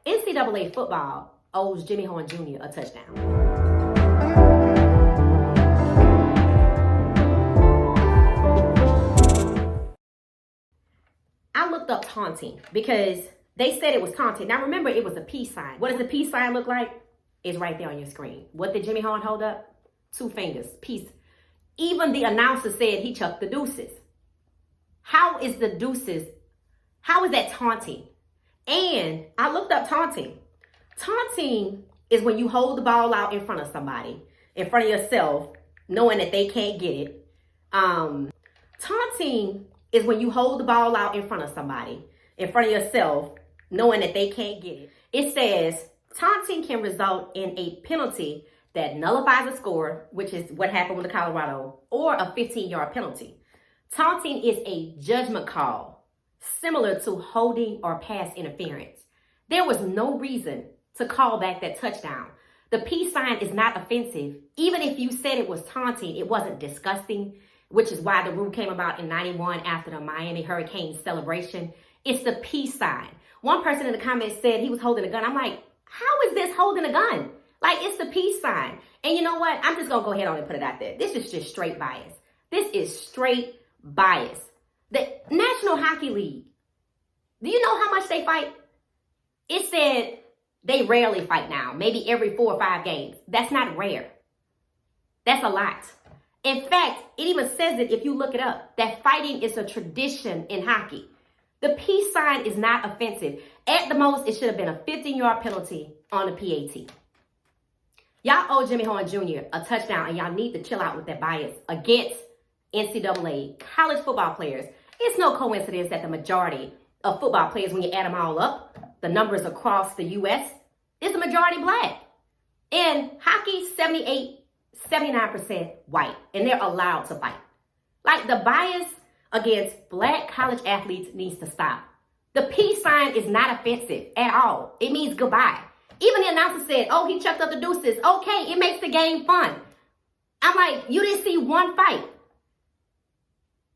NCAA football owes Jimmy Horn Jr. a touchdown. I looked up taunting because they said it was taunting. Now remember, it was a peace sign. What does the peace sign look like? It's right there on your screen. What did Jimmy Horn hold up? 2 fingers, peace. Even the announcer said he chucked the deuces. How is the deuces? How is that taunting? And I looked up taunting. Taunting is when you hold the ball out in front of somebody, in front of yourself, knowing that they can't get it. Taunting is when you hold the ball out in front of somebody, in front of yourself, knowing that they can't get it. It says taunting can result in a penalty that nullifies a score, which is what happened with the Colorado, or a 15-yard penalty. Taunting is a judgment call, similar to holding or pass interference. There was no reason to call back that touchdown. The peace sign is not offensive. Even if you said it was taunting, it wasn't disgusting, which is why the rule came about in 91 after the Miami Hurricanes celebration. It's the peace sign. One person in the comments said he was holding a gun. I'm like, how is this holding a gun? Like, it's the peace sign. And you know what? I'm just going to go ahead on and put it out there. This is just straight bias. This is straight bias. The National Hockey League, do you know how much they fight? It said they rarely fight now, maybe every 4 or 5 games. That's not rare. That's a lot. In fact, it even says it, if you look it up, that fighting is a tradition in hockey. The peace sign is not offensive. At the most, it should have been a 15-yard penalty on the PAT. Y'all owe Jimmy Horn Jr. a touchdown, and y'all need to chill out with that bias against NCAA college football players. It's no coincidence that the majority of football players, when you add them all up, the numbers across the U.S., is the majority black. In hockey, 79% white, and they're allowed to fight. Like, the bias against black college athletes needs to stop. The peace sign is not offensive at all. It means goodbye. Even the announcer said, oh, he chucked up the deuces. Okay, it makes the game fun. I'm like, you didn't see one fight.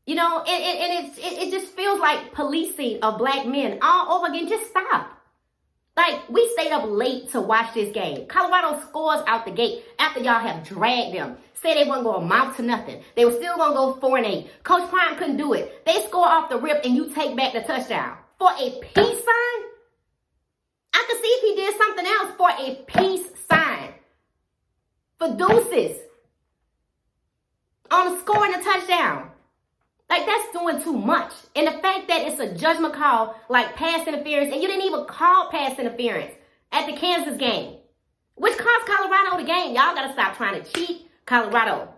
You know, and it just feels like policing of black men all over again. Just stop. Like, we stayed up late to watch this game. Colorado scores out the gate after y'all have dragged them. Say they weren't going to amount to nothing. They were still going to go 4-8. Coach Prime couldn't do it. They score off the rip and you take back the touchdown. For a peace sign? I could see if he did something else for a peace sign. For deuces. On scoring a touchdown. Like, that's doing too much. And the fact that it's a judgment call, like pass interference, and you didn't even call pass interference at the Kansas game, which cost Colorado the game. Y'all got to stop trying to cheat Colorado.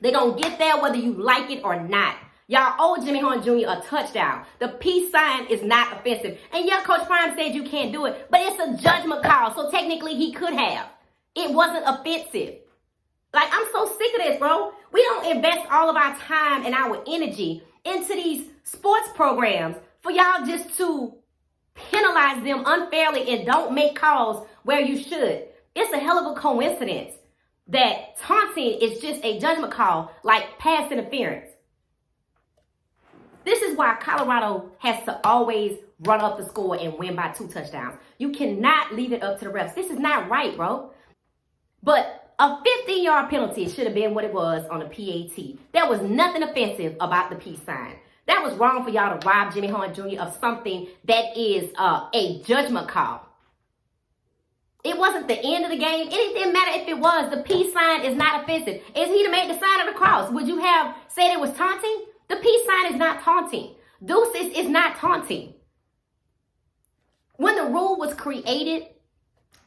They're going to get there whether you like it or not. Y'all owe Jimmy Horn Jr. a touchdown. The peace sign is not offensive. And yeah, Coach Prime said you can't do it, but it's a judgment call, so technically he could have. It wasn't offensive. Like, I'm so sick of this, bro. We don't invest all of our time and our energy into these sports programs for y'all just to penalize them unfairly and don't make calls where you should. It's a hell of a coincidence that taunting is just a judgment call like pass interference. This is why Colorado has to always run up the score and win by 2 touchdowns. You cannot leave it up to the refs. This is not right, bro. But a 15-yard penalty should have been what it was on the PAT. There was nothing offensive about the peace sign. That was wrong for y'all to rob Jimmy Horn Jr. of something that is a judgment call. It wasn't the end of the game. It didn't matter if it was. The peace sign is not offensive. If he'd have made the sign of the cross, would you have said it was taunting? The peace sign is not taunting. Deuces is not taunting. When the rule was created,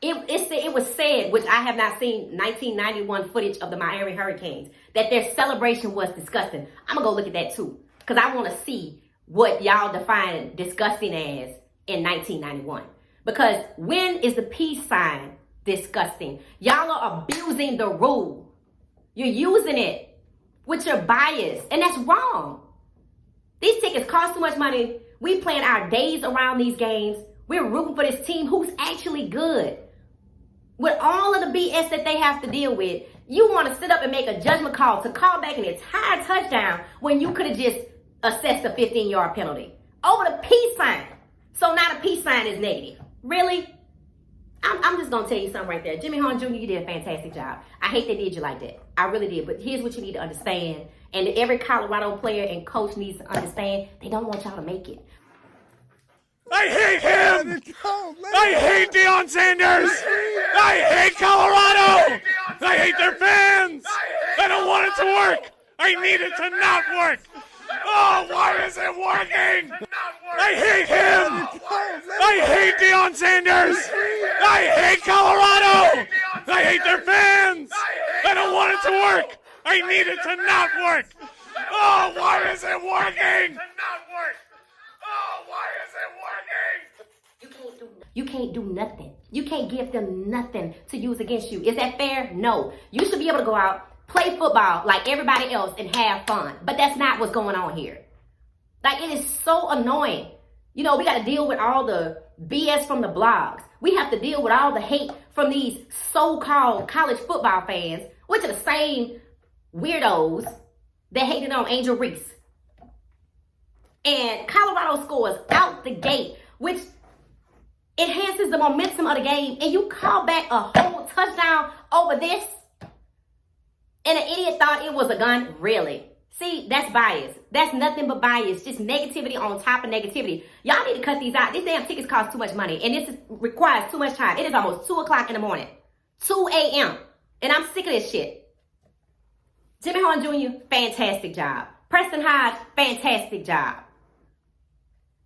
it was said, which I have not seen 1991 footage of the Miami Hurricanes, that their celebration was disgusting. I'm going to go look at that too, because I want to see what y'all define disgusting as in 1991. Because when is the peace sign disgusting? Y'all are abusing the rule. You're using it with your bias, and that's wrong. These tickets cost too much money. We plan our days around these games. We're rooting for this team who's actually good. With all of the BS that they have to deal with, you want to sit up and make a judgment call to call back an entire touchdown when you could have just assessed a 15-yard penalty over the peace sign. So now the peace sign is negative. Really? I'm just going to tell you something right there. Jimmy Horn Jr., you did a fantastic job. I hate they did you like that. I really did. But here's what you need to understand. And every Colorado player and coach needs to understand. They don't want y'all to make it. I hate him! I hate Deion Sanders! I hate Colorado! I hate their fans! I don't want it to work! I need it to not work! Oh, why is it working? I hate him! I hate Deion Sanders! I hate Colorado! I hate their fans! I don't want it to work! I need it to not work! Oh, why is it working? Oh, why is it working? You can't do nothing. You can't give them nothing to use against you. Is that fair? No. You should be able to go out, play football like everybody else and have fun. But that's not what's going on here. Like, it is so annoying. You know, we got to deal with all the BS from the blogs. We have to deal with all the hate from these so-called college football fans, which are the same weirdos that hated on Angel Reese. And Colorado scores out the gate, which enhances the momentum of the game, and you call back a whole touchdown over this? And an idiot thought it was a gun? Really? See, that's bias. That's nothing but bias. Just negativity on top of negativity. Y'all need to cut these out. These damn tickets cost too much money, and requires too much time. It is almost 2 o'clock in the morning. 2 a.m. And I'm sick of this shit. Jimmy Horn Jr., fantastic job. Preston Hodge, fantastic job.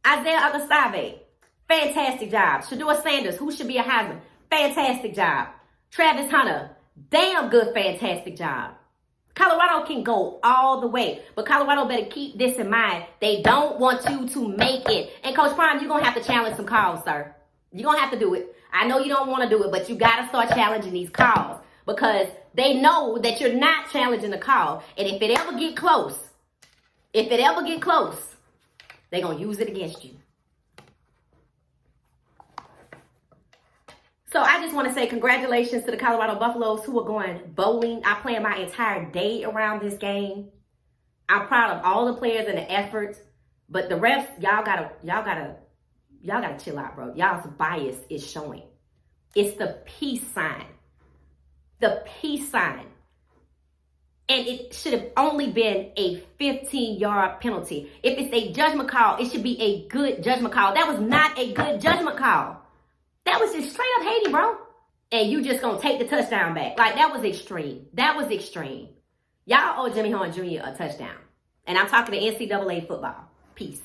Isaiah Agustave, fantastic job. Shedeur Sanders, who should be a Heisman, fantastic job. Travis Hunter, damn good, fantastic job. Colorado can go all the way, but Colorado better keep this in mind. They don't want you to make it. And Coach Prime, you're going to have to challenge some calls, sir. You're going to have to do it. I know you don't want to do it, but you got to start challenging these calls because they know that you're not challenging the call. And if it ever get close, they're going to use it against you. So I just want to say congratulations to the Colorado Buffaloes who are going bowling. I planned my entire day around this game. I'm proud of all the players and the efforts, but the refs, y'all gotta chill out, bro. Y'all's bias is showing. It's the peace sign. The peace sign. And it should have only been a 15-yard penalty. If it's a judgment call, it should be a good judgment call. That was not a good judgment call. That was just straight up hating, bro. And you just gonna take the touchdown back. Like, that was extreme. That was extreme. Y'all owe Jimmy Horn Jr. a touchdown. And I'm talking to NCAA football. Peace.